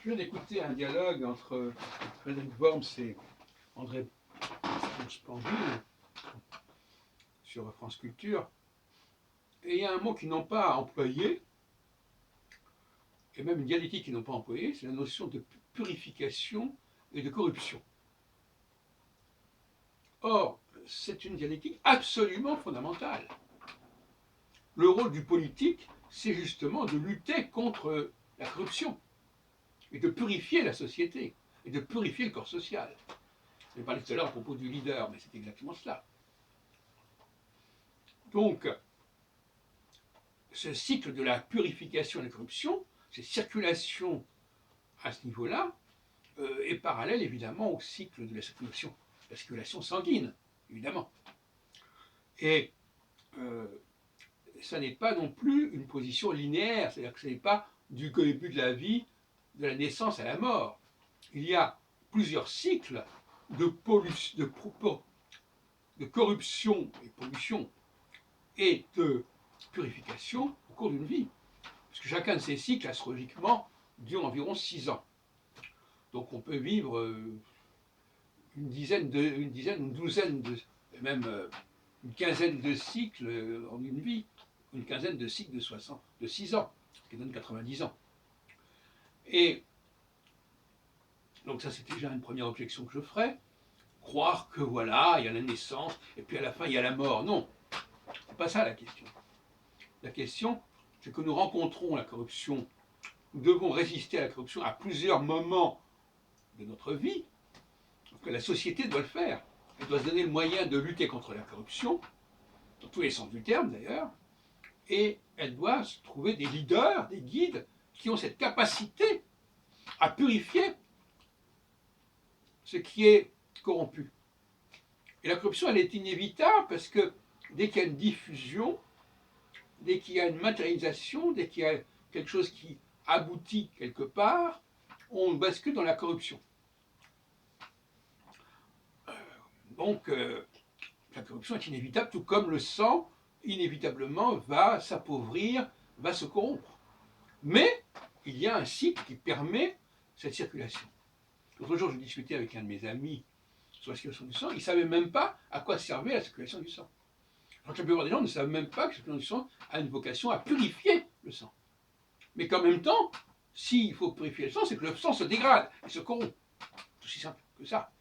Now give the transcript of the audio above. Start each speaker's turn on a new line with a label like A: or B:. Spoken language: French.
A: Je viens d'écouter un dialogue entre Frédéric Worms et André Spangil sur France Culture. Et il y a un mot qu'ils n'ont pas employé, et même une dialectique qu'ils n'ont pas employée, c'est la notion de purification et de corruption. Or, c'est une dialectique absolument fondamentale. Le rôle du politique, c'est justement de lutter contre la corruption et de purifier la société et de purifier le corps social. Je parlé tout à l'heure à propos du leader, mais c'est exactement cela. Donc, ce cycle de la purification et de la corruption, cette circulation à ce niveau-là, est parallèle évidemment au cycle de la circulation sanguine, évidemment. Et ça n'est pas non plus une position linéaire, c'est-à-dire que ce n'est pas du début de la vie, de la naissance à la mort. Il y a plusieurs cycles de corruption et pollution et de purification au cours d'une vie. Parce que chacun de ces cycles, astrologiquement, dure environ 6 ans. Donc on peut vivre une quinzaine de cycles en une vie, une quinzaine de cycles de 6 ans, ce qui donne 90 ans. Et donc ça c'est déjà une première objection que je ferai. Croire que voilà, il y a la naissance, et puis à la fin il y a la mort. Non, c'est pas ça la question. La question, c'est que nous rencontrons la corruption, nous devons résister à la corruption à plusieurs moments de notre vie, que la société doit le faire. Elle doit se donner le moyen de lutter contre la corruption, dans tous les sens du terme d'ailleurs, et elle doit se trouver des leaders, des guides, qui ont cette capacité à purifier ce qui est corrompu. Et la corruption, elle est inévitable parce que dès qu'il y a une diffusion, dès qu'il y a une matérialisation, dès qu'il y a quelque chose qui aboutit quelque part, on bascule dans la corruption. Donc, la corruption est inévitable, tout comme le sang, inévitablement, va s'appauvrir, va se corrompre. Mais il y a un cycle qui permet cette circulation. L'autre jour, je discutais avec un de mes amis sur la circulation du sang, il ne savait même pas à quoi servait la circulation du sang. Alors que la plupart des gens ne savent même pas que la circulation du sang a une vocation à purifier le sang. Mais qu'en même temps, s'il faut purifier le sang, c'est que le sang se dégrade et se corrompt. C'est aussi simple que ça.